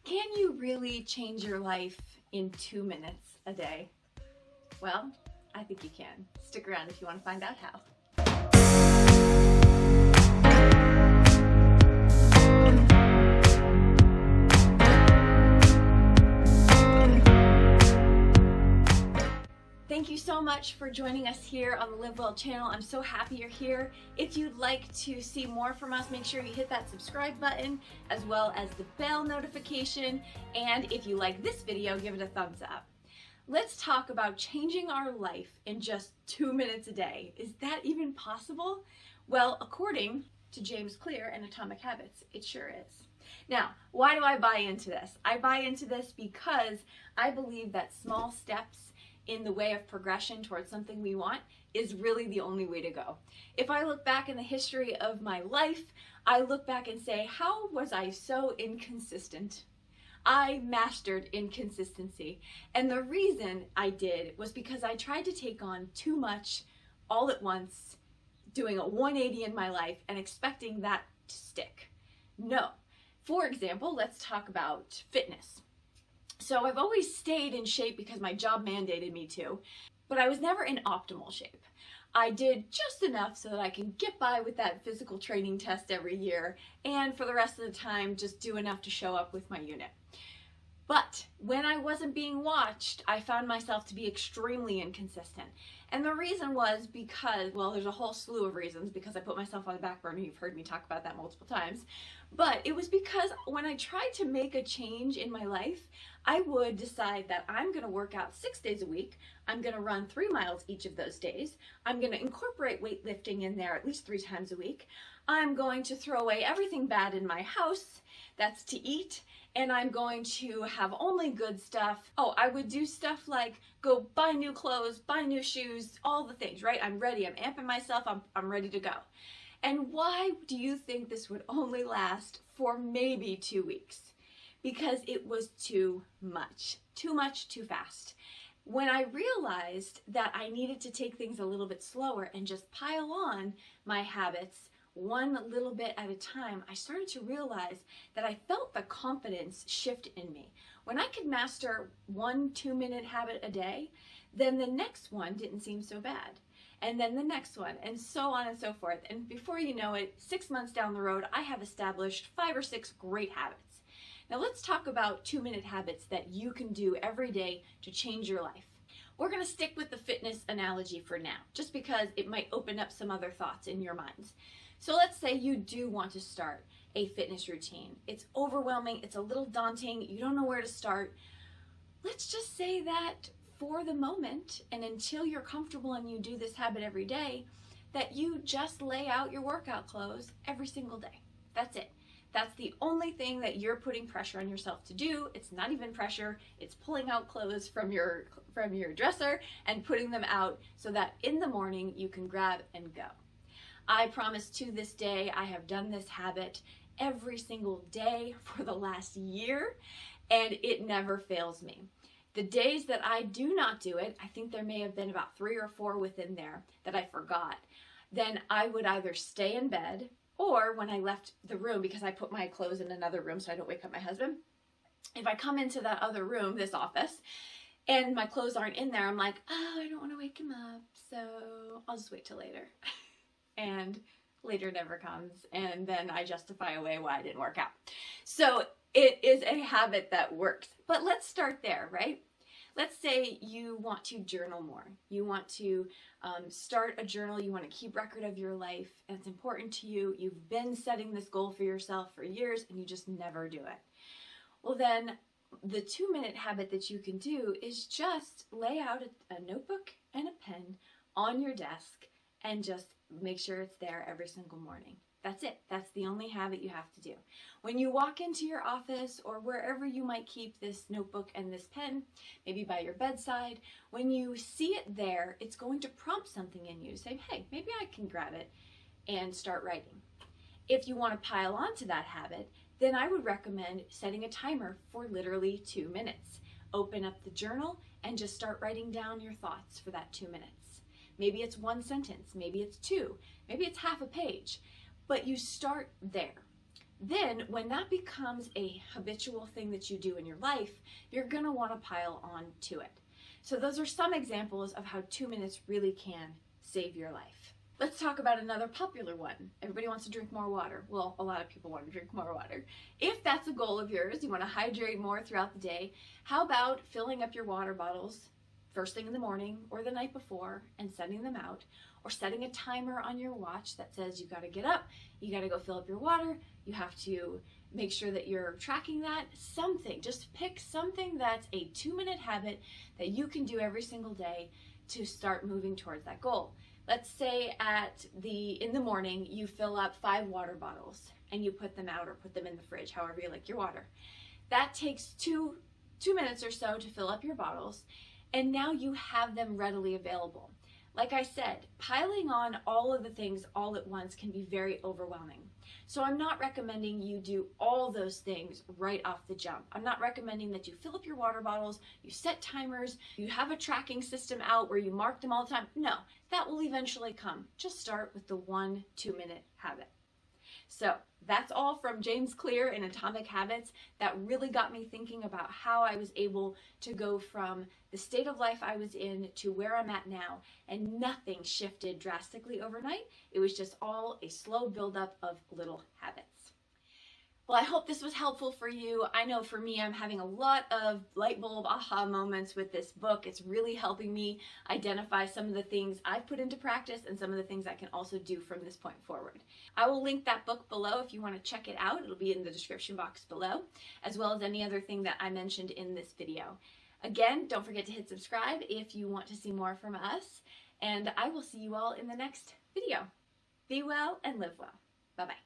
Can you really change your life in 2 minutes a day? Well, I think you can. Stick around if you want to find out how. Thank you so much for joining us here on the Live Well channel. I'm so happy you're here. If you'd like to see more from us, make sure you hit that subscribe button as well as the bell notification. And if you like this video, give it a thumbs up. Let's talk about changing our life in just 2 minutes a day. Is that even possible? Well, according to James Clear and Atomic Habits, it sure is. Now, why do I buy into this? I buy into this because I believe that small steps in the way of progression towards something we want is really the only way to go. If I look back in the history of my life, I look back and say, how was I so inconsistent? I mastered inconsistency. And the reason I did was because I tried to take on too much all at once, doing a 180 in my life and expecting that to stick. No. For example, let's talk about fitness. So I've always stayed in shape because my job mandated me to, but I was never in optimal shape. I did just enough so that I can get by with that physical training test every year, and for the rest of the time just do enough to show up with my unit. But when I wasn't being watched, I found myself to be extremely inconsistent. And the reason was because, well, there's a whole slew of reasons, because I put myself on the back burner. You've heard me talk about that multiple times. But it was because when I tried to make a change in my life, I would decide that I'm going to work out 6 days a week. I'm going to run 3 miles each of those days. I'm going to incorporate weightlifting in there at least 3 times a week. I'm going to throw away everything bad in my house that's to eat, and I'm going to have only good stuff. Oh, I would do stuff like go buy new clothes, buy new shoes, all the things, right? I'm ready. I'm amping myself. I'm ready to go. And why do you think this would only last for maybe 2 weeks? Because it was too much, too fast. When I realized that I needed to take things a little bit slower and just pile on my habits one little bit at a time, I started to realize that I felt the confidence shift in me. When I could master 1 2-minute habit a day, then the next one didn't seem so bad. And then the next one, and so on and so forth. And before you know it, 6 months down the road, I have established 5 or 6 great habits. Now let's talk about 2-minute habits that you can do every day to change your life. We're going to stick with the fitness analogy for now, just because it might open up some other thoughts in your minds. So let's say you do want to start a fitness routine. It's overwhelming, it's a little daunting, you don't know where to start. Let's just say that for the moment, and until you're comfortable and you do this habit every day, that you just lay out your workout clothes every single day. That's it. That's the only thing that you're putting pressure on yourself to do. It's not even pressure, it's pulling out clothes from your dresser and putting them out so that in the morning you can grab and go. I promise to this day, I have done this habit every single day for the last year, and it never fails me. The days that I do not do it, I think there may have been about 3 or 4 within there that I forgot. Then I would either stay in bed, or when I left the room, because I put my clothes in another room so I don't wake up my husband, if I come into that other room, this office, and my clothes aren't in there, I'm like, oh, I don't want to wake him up, so I'll just wait till later. And later never comes, and then I justify away why I didn't work out. So it is a habit that works. But let's start there, right? Let's say you want to journal more. You want to start a journal. You want to keep record of your life, and it's important to you. You've been setting this goal for yourself for years, and you just never do it. Well, then the 2-minute habit that you can do is just lay out a notebook and a pen on your desk and just make sure it's there every single morning. That's it. That's the only habit you have to do. When you walk into your office or wherever you might keep this notebook and this pen, maybe by your bedside, when you see it there, it's going to prompt something in you, saying, hey, maybe I can grab it and start writing. If you want to pile onto that habit, then I would recommend setting a timer for literally 2 minutes. Open up the journal and just start writing down your thoughts for that 2 minutes. Maybe it's 1 sentence, maybe it's 2, maybe it's half a page, but you start there. then when that becomes a habitual thing that you do in your life, you're gonna wanna pile on to it. So those are some examples of how 2 minutes really can save your life. Let's talk about another popular one. Everybody wants to drink more water. Well, a lot of people want to drink more water. If that's a goal of yours, you want to hydrate more throughout the day, how about filling up your water bottles first thing in the morning or the night before and sending them out, or setting a timer on your watch that says you got to get up, you got to go fill up your water, you have to make sure that you're tracking that. Something, just pick something that's a 2-minute habit that you can do every single day to start moving towards that goal. Let's say in the morning you fill up 5 water bottles and you put them out or put them in the fridge, however you like your water. That takes two minutes or so to fill up your bottles, and now you have them readily available. Like I said, piling on all of the things all at once can be very overwhelming. So I'm not recommending you do all those things right off the jump. I'm not recommending that you fill up your water bottles, you set timers, you have a tracking system out where you mark them all the time. No, that will eventually come. Just start with the 1 2-minute habit. So that's all from James Clear in Atomic Habits. That really got me thinking about how I was able to go from the state of life I was in to where I'm at now, and nothing shifted drastically overnight. It was just all a slow buildup of little habits. Well, I hope this was helpful for you. I know for me, I'm having a lot of light bulb aha moments with this book. It's really helping me identify some of the things I've put into practice and some of the things I can also do from this point forward. I will link that book below if you want to check it out. It'll be in the description box below, as well as any other thing that I mentioned in this video. Again, don't forget to hit subscribe if you want to see more from us, and I will see you all in the next video. Be well and live well. Bye-bye.